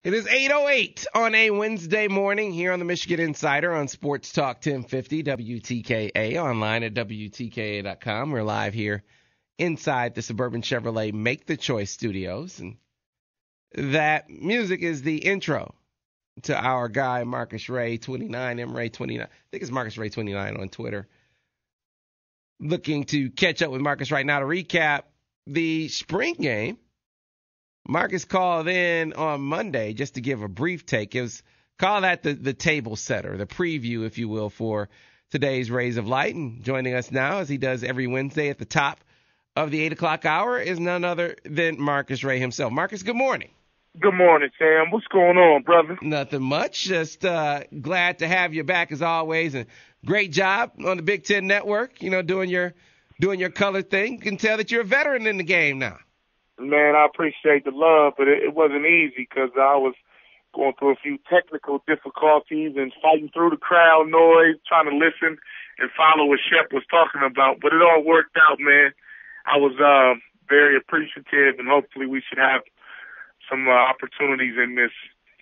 It is 8:08 on a Wednesday morning here on the Michigan Insider on Sports Talk 1050 WTKA, online at WTKA.com. We're live here inside the Suburban Chevrolet Make the Choice studios. And that music is the intro to our guy, Marcus Ray 29, M Ray 29. I think it's Marcus Ray 29 on Twitter. Looking to catch up with Marcus right now to recap the spring game. Marcus called in on Monday just to give a brief take. It was call that the table setter, the preview, if you will, for today's Rays of Light. And joining us now, as he does every Wednesday at the top of the 8 o'clock hour, is none other than Marcus Ray himself. Marcus, good morning. Good morning, Sam. What's going on, brother? Nothing much. Just glad to have you back as always. And great job on the Big Ten Network, doing your color thing. You can tell that you're a veteran in the game now. Man, I appreciate the love, but it wasn't easy because I was going through a few technical difficulties and fighting through the crowd noise, trying to listen and follow what Shep was talking about. But it all worked out, man. I was very appreciative, and hopefully we should have some opportunities in this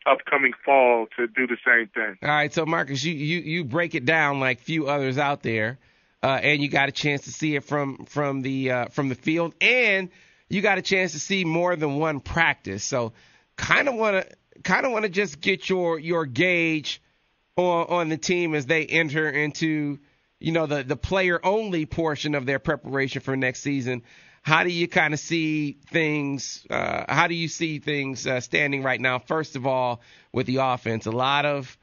upcoming fall to do the same thing. All right, so Marcus, you break it down like few others out there, and you got a chance to see it from the field, and you got a chance to see more than one practice. So kind of want to just get your gauge on the team as they enter into, the player only portion of their preparation for next season. How do you kind of see things? How do you see things standing right now? First of all, with the offense, a lot of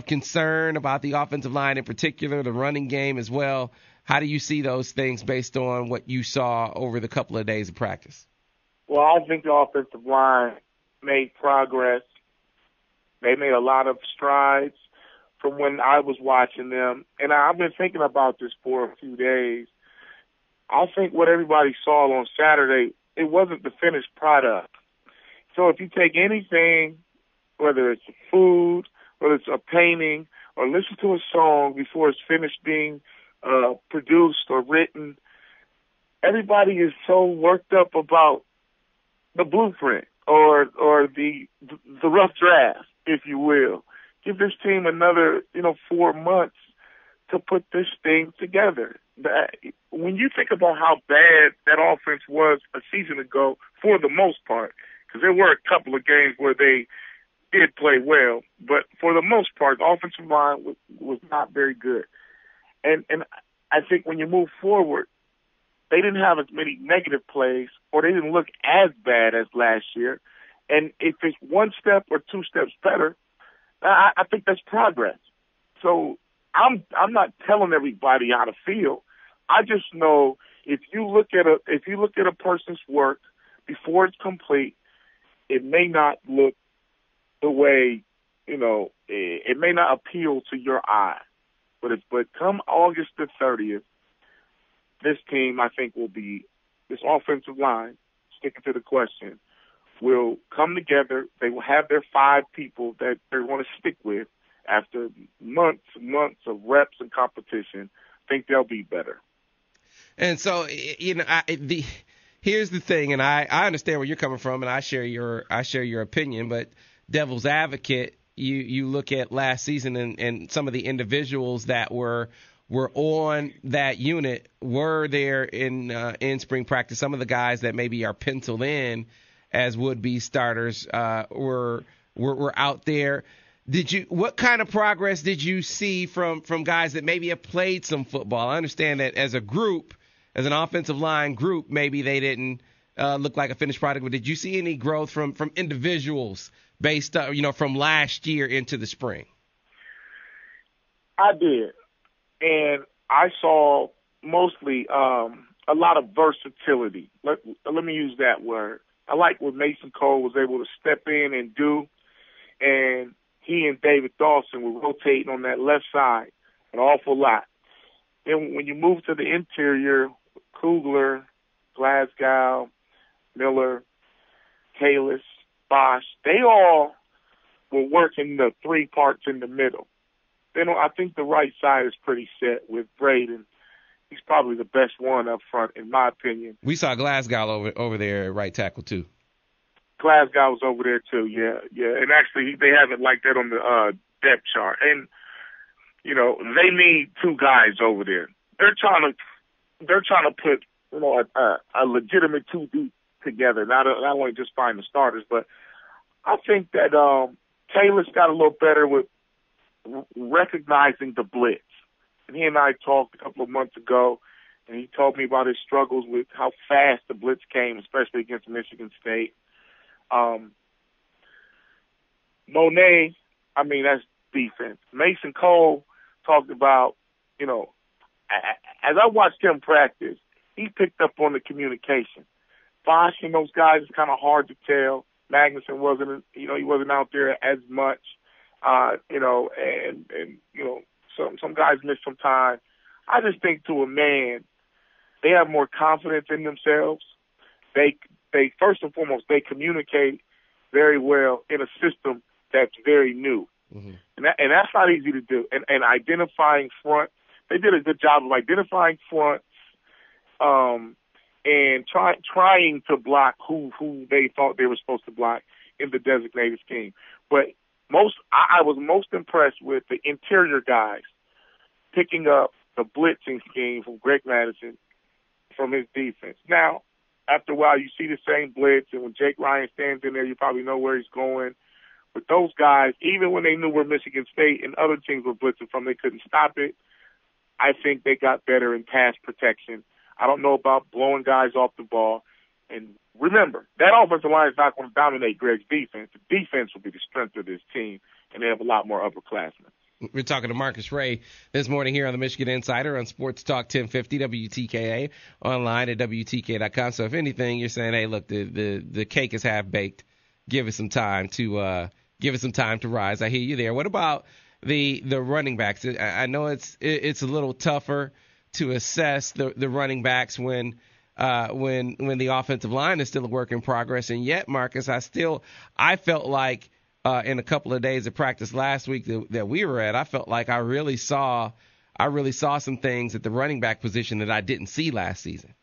concern about the offensive line in particular, the running game as well. How do you see those things based on what you saw over the couple of days of practice? Well, I think the offensive line made progress. They made a lot of strides from when I was watching them. And I've been thinking about this for a few days. I think what everybody saw on Saturday, it wasn't the finished product. So if you take anything, whether it's food, whether it's a painting, or listen to a song before it's finished being produced or written, everybody is so worked up about the blueprint or the rough draft, if you will. Give this team another 4 months to put this thing together. When you think about how bad that offense was a season ago, for the most part, because there were a couple of games where they did play well, but for the most part, the offensive line was not very good. And I think when you move forward, they didn't have as many negative plays, or they didn't look as bad as last year. And if it's one step or two steps better, I think that's progress. So I'm not telling everybody how to feel. I just know if you look at a person's work before it's complete, it may not look the way it may not appeal to your eye. But come August the 30th, this team, I think, this offensive line, sticking to the question, will come together. They will have their 5 people that they're going to stick with after months and months of reps and competition. I think they'll be better. And so, here's the thing, and I understand where you're coming from, and I share your opinion, but devil's advocate, you look at last season and some of the individuals that were on that unit were there in spring practice. Some of the guys that maybe are penciled in as would-be starters were out there. What kind of progress did you see from guys that maybe have played some football? I understand that as a group, as an offensive line group, maybe they didn't look like a finished product. But did you see any growth from individuals based, from last year into the spring? I did, and I saw mostly a lot of versatility. Let me use that word. I like what Mason Cole was able to step in and do, and he and David Dawson were rotating on that left side an awful lot. Then when you move to the interior, Kugler, Glasgow, Miller, Kalis, Bosch, they all were working the 3 parts in the middle. Then I think the right side is pretty set with Braden. He's probably the best one up front, in my opinion. We saw Glasgow over there at right tackle, too. Glasgow was over there too. Yeah. And actually, they have it like that on the depth chart. And they need two guys over there. They're trying to put a legitimate two deep together. Not only just find the starters, but I think that Taylor's got a little better with recognizing the blitz. And he and I talked a couple of months ago, and he told me about his struggles with how fast the blitz came, especially against Michigan State. Monet, that's defense. Mason Cole talked about, as I watched him practice, he picked up on the communication. Bosch and those guys is kind of hard to tell. Magnuson wasn't, he wasn't out there as much, some guys missed some time. I just think to a man, they have more confidence in themselves. They first and foremost, they communicate very well in a system that's very new. Mm-hmm. And that's not easy to do. And identifying front, they did a good job of identifying fronts, and trying to block who they thought they were supposed to block in the designated scheme. But I was most impressed with the interior guys picking up the blitzing scheme from Greg Madison from his defense. Now, after a while, you see the same blitz, and when Jake Ryan stands in there, you probably know where he's going. But those guys, even when they knew where Michigan State and other teams were blitzing from, they couldn't stop it. I think they got better in pass protection. I don't know about blowing guys off the ball. And remember, that offensive line is not going to dominate Greg's defense. The defense will be the strength of this team, and they have a lot more upperclassmen. We're talking to Marcus Ray this morning here on the Michigan Insider on Sports Talk 1050 WTKA, online at WTKA.com. So if anything, you're saying, hey, look, the cake is half baked. Give us some time to rise. I hear you there. What about the running backs? I know it's a little tougher to assess the running backs when the offensive line is still a work in progress. And yet, Marcus, I felt like in a couple of days of practice last week that we were at, I felt like I really saw some things at the running back position that I didn't see last season.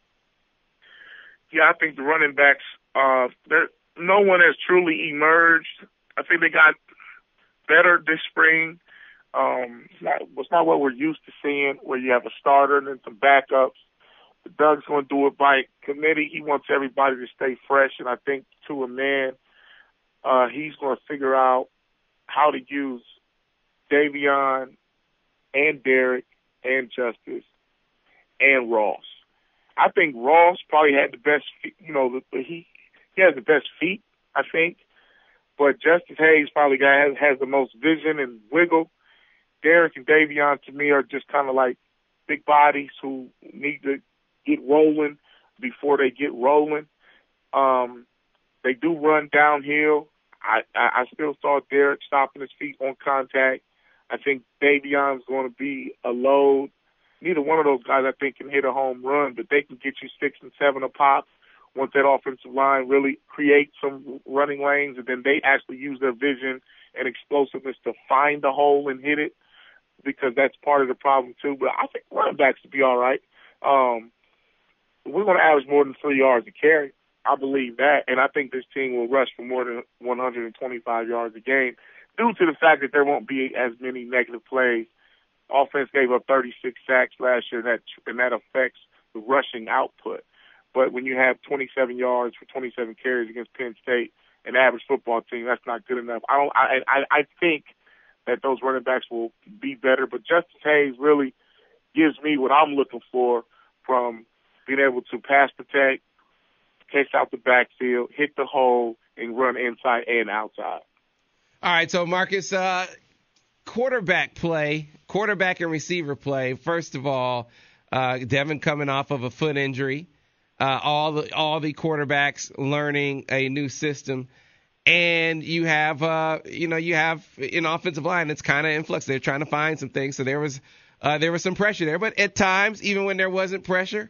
Yeah, I think the running backs, no one has truly emerged. I think they got better this spring. It's not what we're used to seeing, where you have a starter and then some backups. Doug's going to do it by committee. He wants everybody to stay fresh, and I think to a man, he's going to figure out how to use Davion and Derek and Justice and Ross. I think Ross probably had the best, he has the best feet, I think. But Justice Hayes probably has the most vision and wiggle. Derek and Davion, to me, are just kind of like big bodies who need to get rolling before they get rolling. They do run downhill. I still saw Derek stopping his feet on contact. I think Davion's going to be a load. Neither one of those guys, I think, can hit a home run, but they can get you 6 and 7 a pop once that offensive line really creates some running lanes, and then they actually use their vision and explosiveness to find the hole and hit it, because that's part of the problem too. But I think running backs will be all right. We're going to average more than 3 yards a carry. I believe that, and I think this team will rush for more than 125 yards a game due to the fact that there won't be as many negative plays. Offense gave up 36 sacks last year, and that affects the rushing output. But when you have 27 yards for 27 carries against Penn State, an average football team, that's not good enough. I think that those running backs will be better, but Justice Hayes really gives me what I'm looking for from being able to pass protect, catch out the backfield, hit the hole, and run inside and outside. All right, so Marcus, quarterback and receiver play. First of all, Devin coming off of a foot injury, all the quarterbacks learning a new system, and you have an offensive line that's kind of in flux. They're trying to find some things, so there was some pressure there. But at times, even when there wasn't pressure,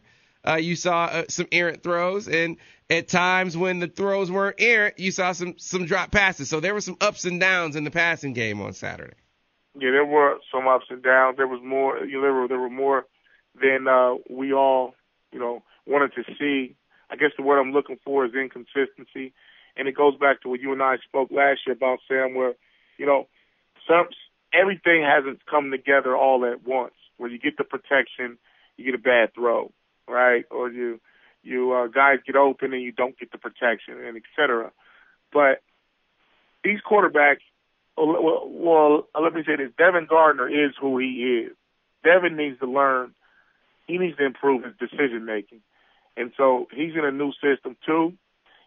you saw some errant throws, and at times when the throws weren't errant, you saw some drop passes. So there were some ups and downs in the passing game on Saturday. Yeah, there were some ups and downs. There was more. There were more than we all wanted to see. I guess the word I'm looking for is inconsistency. And it goes back to what you and I spoke last year about, Sam, where, you know, everything hasn't come together all at once. Where you get the protection, you get a bad throw, right? Or you guys get open and you don't get the protection, and et cetera. But these quarterbacks, well, let me say this. Devin Gardner is who he is. Devin needs to learn. He needs to improve his decision-making. And so he's in a new system, too.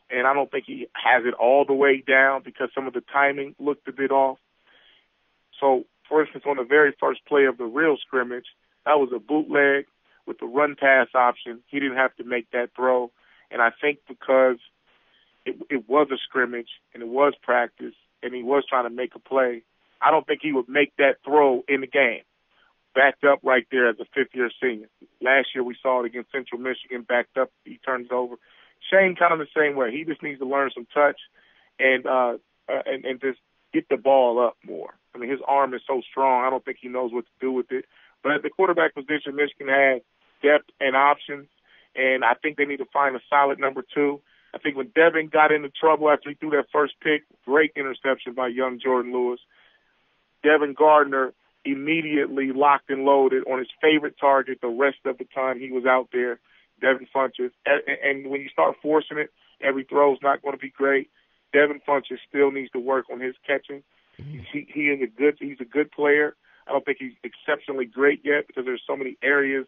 And I don't think he has it all the way down because some of the timing looked a bit off. So, for instance, on the very first play of the real scrimmage, that was a bootleg with the run-pass option. He didn't have to make that throw. And I think because it was a scrimmage and it was practice and he was trying to make a play, I don't think he would make that throw in the game. Backed up right there as a fifth-year senior. Last year we saw it against Central Michigan, backed up, he turns over. Shane kind of the same way. He just needs to learn some touch and just get the ball up more. I mean, his arm is so strong, I don't think he knows what to do with it. But at the quarterback position, Michigan has depth and options, and I think they need to find a solid number two. I think when Devin got into trouble after he threw that first pick, great interception by young Jordan Lewis, Devin Gardner immediately locked and loaded on his favorite target the rest of the time he was out there, Devin Funchess. And when you start forcing it, every throw is not going to be great. Devin Funchess still needs to work on his catching. He's a good player. I don't think he's exceptionally great yet because there's so many areas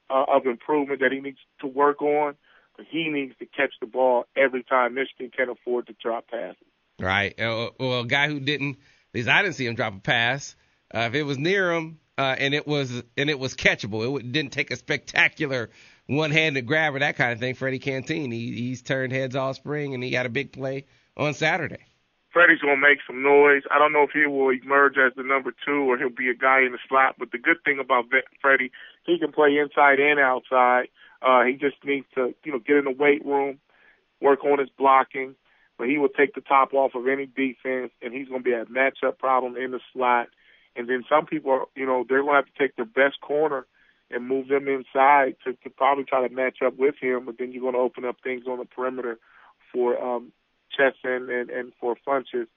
of improvement that he needs to work on. But he needs to catch the ball every time. Michigan can't afford to drop passes. Right. Well, a guy who didn't, at least I didn't see him drop a pass. If it was near him and it was catchable, it didn't take a spectacular one-handed grab or that kind of thing. Freddie Canteen, he's turned heads all spring, and he got a big play on Saturday. Freddie's going to make some noise. I don't know if he will emerge as the number two or he'll be a guy in the slot. But the good thing about Freddie, he can play inside and outside. He just needs to, get in the weight room, work on his blocking. But he will take the top off of any defense, and he's going to be a matchup problem in the slot. And then some people, they're going to have to take their best corner and move them inside to probably try to match up with him. But then you're going to open up things on the perimeter for Chesson and for Funchess.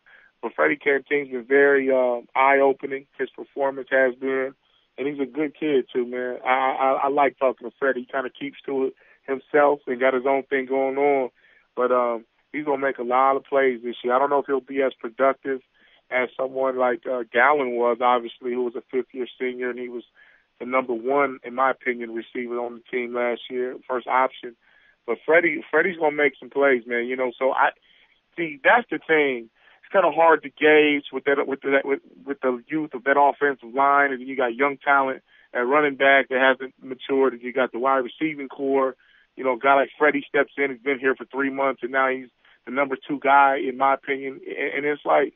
But Freddie Canteen's been very eye-opening. His performance has been. And he's a good kid, too, man. I like talking to Freddie. He kind of keeps to it himself and got his own thing going on. But he's going to make a lot of plays this year. I don't know if he'll be as productive as someone like Gallen was, obviously, who was a fifth-year senior, and he was the number one, in my opinion, receiver on the team last year, first option. But Freddie's going to make some plays, man. So that's the thing. It's kind of hard to gauge with the youth of that offensive line, and you got young talent at running back that hasn't matured, and you got the wide receiving core. A guy like Freddie steps in, he's been here for 3 months, and now he's the number two guy, in my opinion. And it's like,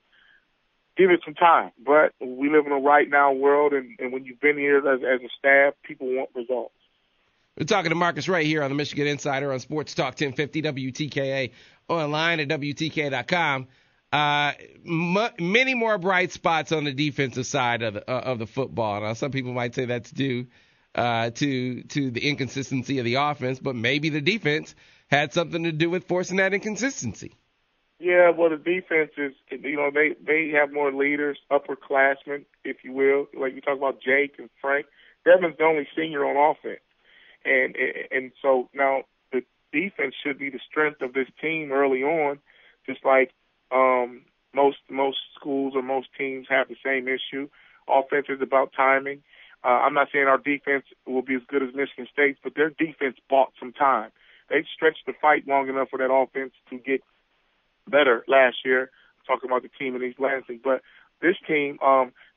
give it some time. But we live in a right now world, and when you've been here as a staff, people want results. We're talking to Marcus Ray here on the Michigan Insider on Sports Talk 1050 WTKA, online at WTKA.com. Many more bright spots on the defensive side of the football. Now, some people might say that's due to the inconsistency of the offense, but maybe the defense had something to do with forcing that inconsistency. Yeah, well, the defense is, they have more leaders, upperclassmen, if you will. Like you talk about Jake and Frank. Devin's the only senior on offense. And so now the defense should be the strength of this team early on, just like most schools or most teams have the same issue. Offense is about timing. I'm not saying our defense will be as good as Michigan State's, but their defense bought some time. They stretched the fight long enough for that offense to get better last year. I'm talking about the team in East Lansing. But this team,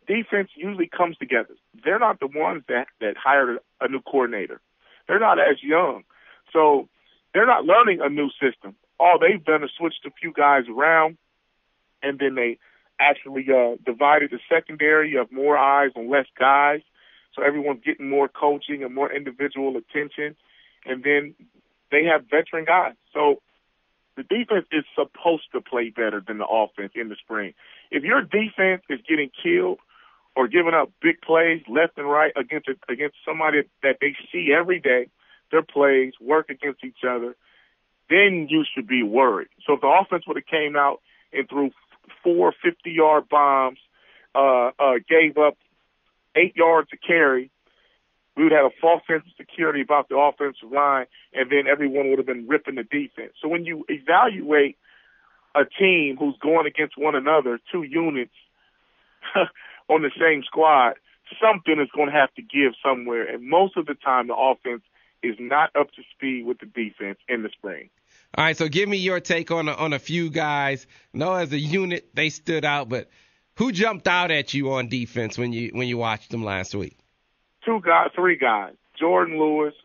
defense usually comes together. They're not the ones that hired a new coordinator. They're not as young. So they're not learning a new system. All they've done is switched a few guys around, and then they actually divided the secondary of more eyes on less guys. So everyone's getting more coaching and more individual attention. And then they have veteran guys. So the defense is supposed to play better than the offense in the spring. If your defense is getting killed or giving up big plays left and right against somebody that they see every day, their plays work against each other, then you should be worried. So if the offense would have came out and threw 4 50-yard bombs, gave up 8 yards to carry, we would have a false sense of security about the offensive line, and then everyone would have been ripping the defense. So when you evaluate a team who's going against one another, 2 units on the same squad, something is going to have to give somewhere. And most of the time, the offense is not up to speed with the defense in the spring. All right, so give me your take on a few guys. No, as a unit, they stood out, but who jumped out at you on defense when you watched them last week? 3 guys. Jordan Lewis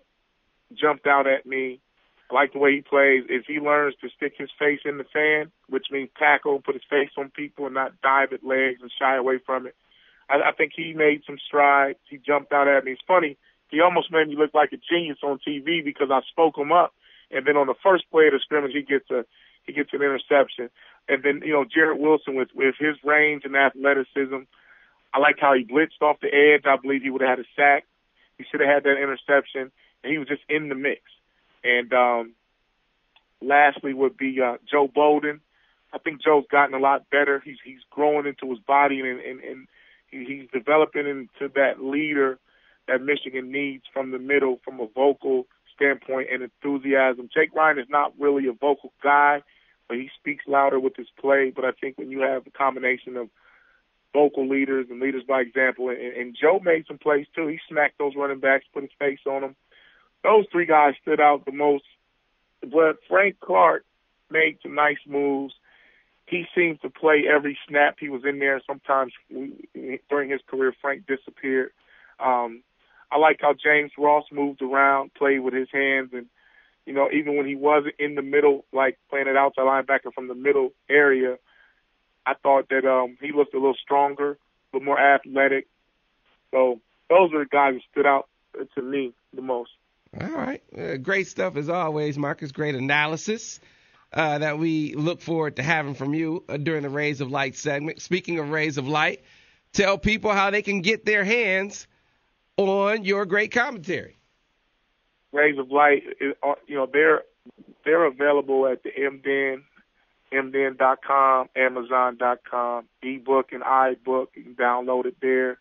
jumped out at me. I like the way he plays. If he learns to stick his face in the fan, which means tackle, put his face on people and not dive at legs and shy away from it, I think he made some strides. He jumped out at me. It's funny. He almost made me look like a genius on TV because I spoke him up. And then on the first play of the scrimmage, he gets an interception. And then, Jarrett Wilson with his range and athleticism, I like how he blitzed off the edge. I believe he would have had a sack. He should have had that interception. And he was just in the mix. And lastly would be Joe Bolden. I think Joe's gotten a lot better. He's growing into his body and he's developing into that leader that Michigan needs from the middle, from a vocal standpoint and enthusiasm. Jake Ryan is not really a vocal guy, but he speaks louder with his play. But I think when you have a combination of vocal leaders and leaders by example, and Joe made some plays too. He smacked those running backs, put his face on them. Those 3 guys stood out the most. But Frank Clark made some nice moves. He seemed to play every snap he was in there. Sometimes during his career, Frank disappeared. I like how James Ross moved around, played with his hands, and, even when he wasn't in the middle, like playing an outside linebacker from the middle area, I thought that he looked a little stronger, a little more athletic. So those are the guys who stood out to me the most. All right. Great stuff as always, Marcus. Great analysis that we look forward to having from you during the Rays of Light segment. Speaking of Rays of Light, tell people how they can get their hands on your great commentary. Rays of Light, they're available at the MDN.com, Amazon.com, ebook and iBook. You can download it there.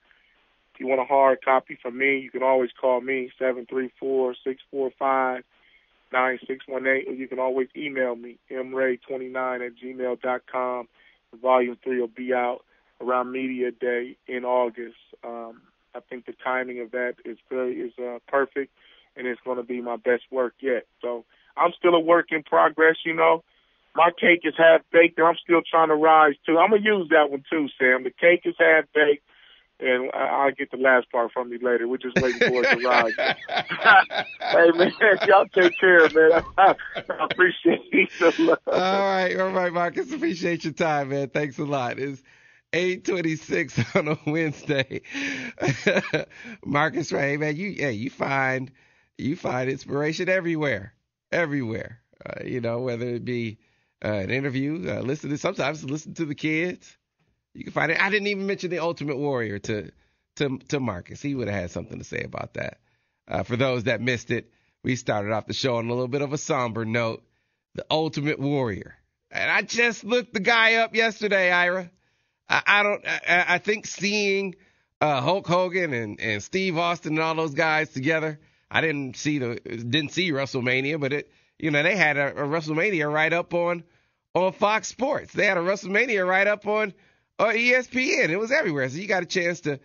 If you want a hard copy from me, you can always call me, 734-645-9618, or you can always email me, mray29@gmail.com. Volume 3 will be out around Media Day in August. I think the timing of that is perfect, and it's going to be my best work yet. So I'm still a work in progress, My cake is half baked, and I'm still trying to rise, too. I'm going to use that one, too, Sam. The cake is half baked, and I'll get the last part from you later. We're just waiting for it to rise. Hey, man, y'all take care, man. I appreciate it. All right, Marcus. Appreciate your time, man. Thanks a lot. It's 8:26 on a Wednesday. Marcus Ray, man, you find inspiration everywhere. Whether it be an interview, sometimes listen to the kids. You can find it. I didn't even mention the Ultimate Warrior to Marcus. He would have had something to say about that. For those that missed it, we started off the show on a little bit of a somber note. The Ultimate Warrior, and I just looked the guy up yesterday, Ira. I think seeing Hulk Hogan and Steve Austin and all those guys together, I didn't see WrestleMania, but they had a WrestleMania right up on Fox Sports. They had a WrestleMania right up on ESPN. It was everywhere. So you got a chance to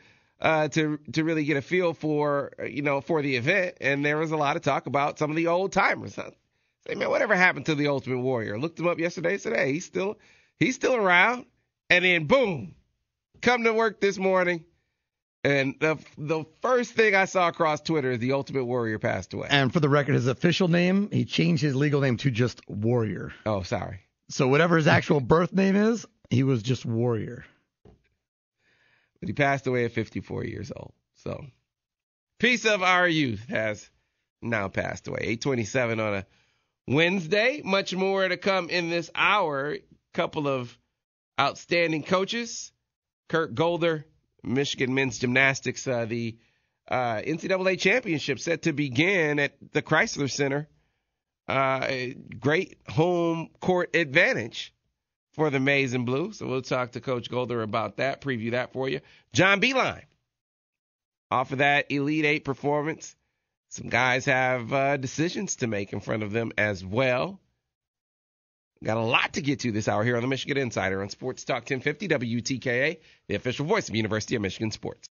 really get a feel for the event. And there was a lot of talk about some of the old timers. Say, man, whatever happened to the Ultimate Warrior? Looked him up yesterday. Said, hey, he's still around. And then boom, come to work this morning. And the first thing I saw across Twitter is the Ultimate Warrior passed away. And for the record, his official name, he changed his legal name to just Warrior. Oh, sorry. So whatever his actual birth name is, he was just Warrior. But he passed away at 54 years old. So, piece of our youth has now passed away. 8:27 on a Wednesday. Much more to come in this hour. Couple of outstanding coaches. Kurt Golder, Michigan men's gymnastics, the NCAA championship set to begin at the Chrysler Center great home court advantage for the Maize and Blue. So we'll talk to Coach Golder about that, preview that for you. John Beeline, off of that Elite Eight performance, some guys have decisions to make in front of them as well. Got a lot to get to this hour here on the Michigan Insider on Sports Talk 1050 WTKA, the official voice of University of Michigan Sports.